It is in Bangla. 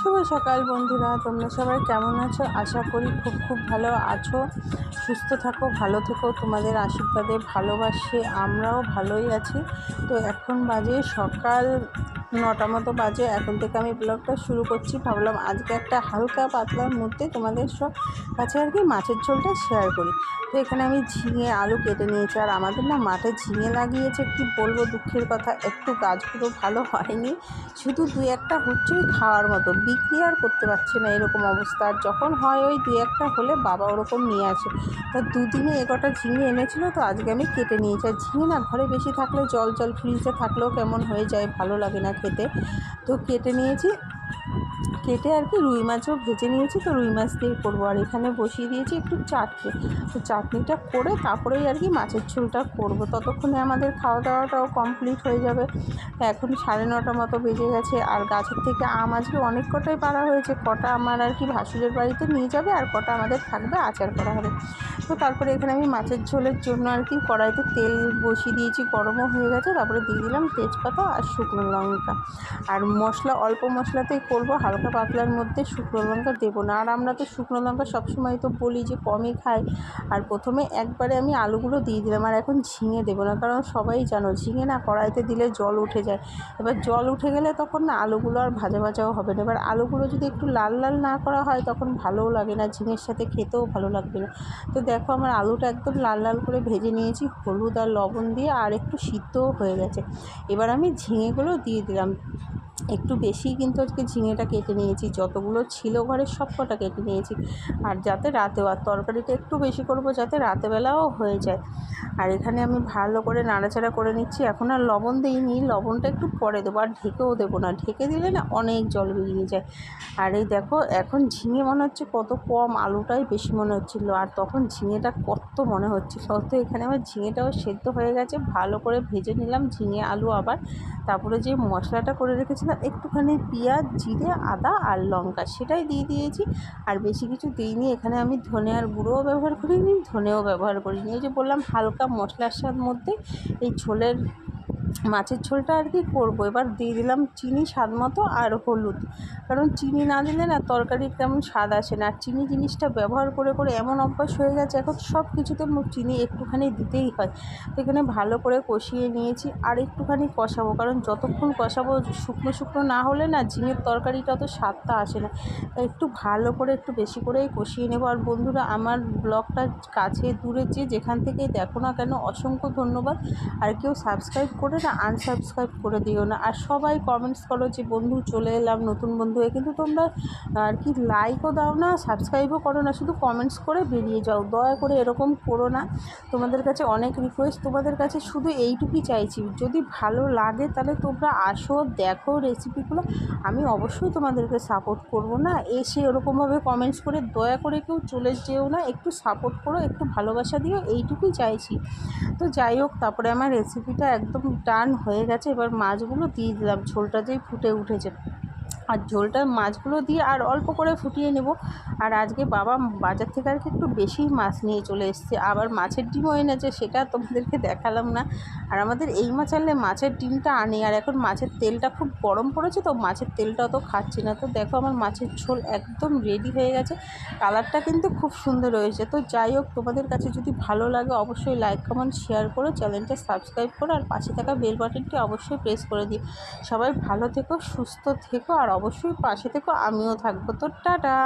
শুভ সকাল বন্ধুরা, তোমরা সবাই কেমন আছো? আশা করি খুব ভালো আছো, সুস্থ থাকো, ভালো থেকো। তোমাদের আশীর্বাদে ভালোবাসে আমরাও ভালোই আছি। তো এখন বাজে সকাল 9টা মতো বাজে। এখন থেকে আমি ব্লগটা শুরু করছি। ভাবলাম আজকে একটা হালকা পাতলার মধ্যে তোমাদের সব কাছে আর কি মাছের ঝোলটা শেয়ার করি। তো এখানে আমি ঝিঙে আলু কেটে নিয়েছি। আর আমাদের না মাঠে ঝিঙে লাগিয়েছে, কি বলবো, দুঃখের কথা, একটু গাছগুলো ভালো হয়নি, শুধু 2-1টা হচ্ছে খাওয়ার মতো, বিক্রি আর করতে পারছে না, এরকম অবস্থা। আর যখন হয় ওই 2-1টা হলে বাবা ওরকম নিয়ে আসে। তো দুদিনে কটা ঝিঙে এনেছিল, তো আজকে আমি কেটে নিয়েছি। আর ঝিঙে না ঘরে বেশি থাকলে জল ফ্রিজে থাকলেও কেমন হয়ে যায়, ভালো লাগে না খেতে। তো কেটে নিয়েছি, কেটে আর কি রুই মাছও ভেজে নিয়েছি। তো রুই মাছ দিয়ে করবো। আর এখানে বসিয়ে দিয়েছি একটু চাটনি। তো চাটনিটা করে তারপরেই আর কি মাছের ঝোলটা করবো। ততক্ষণে আমাদের খাওয়া দাওয়াটাও কমপ্লিট হয়ে যাবে। এখন 9:30 মতো বেজে গেছে। আর গাছের থেকে আম আজকে অনেক কটাই পাড়া হয়েছে। কটা আমার আর কি ভাসুরের বাড়িতে নিয়ে যাবে, আর কটা আমাদের থাকবে, আচার করা হবে। তো তারপরে এখানে আমি মাছের ঝোলের জন্য আর কি কড়াইতে তেল বসিয়ে দিয়েছি, গরমও হয়ে গেছে। তারপরে দিয়ে দিলাম তেজপাতা আর শুকনো লঙ্কা। আর মশলা অল্প মশলাতেই করবো, হালকা পাতলার মধ্যে শুকনো লঙ্কা দেবো না। আর আমরা তো শুকনো লঙ্কা সবসময় তো বলি যে কমই খাই। আর প্রথমে একবারে আমি আলুগুলো দিয়ে দিলাম। আর এখন ঝিঙে দেবো না, কারণ সবাই জানো ঝিঙে না কড়াইতে দিলে জল উঠে যায়। এবার জল উঠে গেলে তখন না আলুগুলো আর ভাজাও হবে না। এবার আলুগুলো যদি একটু লাল লাল না করা হয় তখন ভালোও লাগে না, ঝিঙের সাথে খেতেও ভালো লাগবে না। তো দেখো আমার আলুটা একদম লাল লাল করে ভেজে নিয়েছি হলুদ আর লবণ দিয়ে, আর একটু সিদ্ধও হয়ে গেছে। এবার আমি ঝিঙেগুলো দিয়ে দিলাম। একটু বেশি কিন্তু আজকে ঝিঙেটা কেটে নিয়েছি, যতগুলো ছিল ঘরের সব কটা কেটে নিয়েছি। আর যাতে রাতেও, আর তরকারিটা একটু বেশি করব যাতে রাতেবেলাও হয়ে যায়। আর এখানে আমি ভালো করে নাড়াচাড়া করে নিচ্ছি। এখন আর লবণ দিইনি, লবণটা একটু পরে দেবো। আর ঢেকেও দেবো না, ঢেকে দিলে না অনেক জল বেরিয়ে যায়। আর এই দেখো এখন ঝিঙে মনে হচ্ছে কত কম, আলুটাই বেশি মনে হচ্ছিলো, আর তখন ঝিঙেটা কত মনে হচ্ছিলো। তো এখানে আমার ঝিঙেটাও সেদ্ধ হয়ে গেছে, ভালো করে ভেজে নিলাম ঝিঙে আলু। আবার তারপরে যে মশলাটা করে রেখেছিলাম, একটুখানি পেঁয়াজ, জিরে, আদা আর লঙ্কা, সেটাই দিয়ে দিয়েছি। আর বেশি কিছু দিইনি। এখানে আমি ধনিয়ার গুঁড়োও ব্যবহার করিনি, ধনেও ব্যবহার করিনি। এই যে বললাম হালকা মশলার স্বাদ মধ্যে এই ঝোলের মাছের ঝোলটা আর কি করবো। এবার দিয়ে দিলাম চিনি স্বাদ মতো আর হলুদ, কারণ চিনি না দিলে না তরকারির তেমন স্বাদ আসে না। আর চিনি জিনিসটা ব্যবহার করে করে এমন অভ্যাস হয়ে গেছে, এখন সব কিছুতে চিনি একটুখানি দিতেই হয়। তো এখানে ভালো করে কষিয়ে নিয়েছি। আর একটুখানি কষাবো, কারণ যতক্ষণ কষাবো শুকনো শুকনো না হলে না ঝিঙের তরকারিটা তো স্বাদটা আসে না। তাই একটু ভালো করে একটু বেশি করেই কষিয়ে নেবো। আর বন্ধুরা, আমার ব্লগটা কাছে দূরে যেখান থেকেই দেখো না কেন অসংখ্য ধন্যবাদ। আর কেউ সাবস্ক্রাইব করে না আনসাবস্ক্রাইব করে দিও না। আর সবাই কমেন্টস করো যে বন্ধু চলে এলাম নতুন বন্ধু হয়ে, কিন্তু তোমরা আর কি লাইকও দাও না, সাবস্ক্রাইবও করো না, শুধু কমেন্টস করে বেরিয়ে যাও। দয়া করে এরকম করো না, তোমাদের কাছে অনেক রিকোয়েস্ট। তোমাদের কাছে শুধু এইটুকুই চাইছি, যদি ভালো লাগে তাহলে তোমরা আসো, দেখো রেসিপিগুলো, আমি অবশ্যই তোমাদেরকে সাপোর্ট করব। না এসে ওরকমভাবে কমেন্টস করে দয়া করে কেউ চলে যেও না, একটু সাপোর্ট করো, একটু ভালোবাসা দিও, এইটুকুই চাইছি। তো যাই হোক, তারপরে আমার রেসিপিটা একদম ডান হয়ে গেছে। এবার মাছগুলো দিয়ে দিলাম, ঝোলটা যেই ফুটে উঠেছে। আর ঝোলটা মাছগুলো দিয়ে আর অল্প করে ফুটিয়ে নেব। আর আজকে বাবা বাজার থেকে আর কি একটু বেশি মাছ নিয়ে চলে এসেছে, আবার মাছের ডিমও এনেছে, সেটা তোমাদেরকে দেখালাম না। আর আমাদের এই মাছ আনলে মাছের ডিমটা আনে। আর এখন মাছের তেলটা খুব গরম পড়েছে, তো মাছের তেলটা অত খাচ্ছি না। তো দেখো আমার মাছের ঝোল একদম রেডি হয়ে গেছে, কালারটা কিন্তু খুব সুন্দর হয়েছে। তো যাই হোক, তোমাদের কাছে যদি ভালো লাগে অবশ্যই লাইক কমেন্ট শেয়ার করো, চ্যানেলটা সাবস্ক্রাইব করো, আর পাশে থাকা বেল বাটনটি অবশ্যই প্রেস করে দিও। সবাই ভালো থেকো, সুস্থ থেকো, আর অবশ্যই পাশে থেকো, আমিও থাকবো। তো টাটা।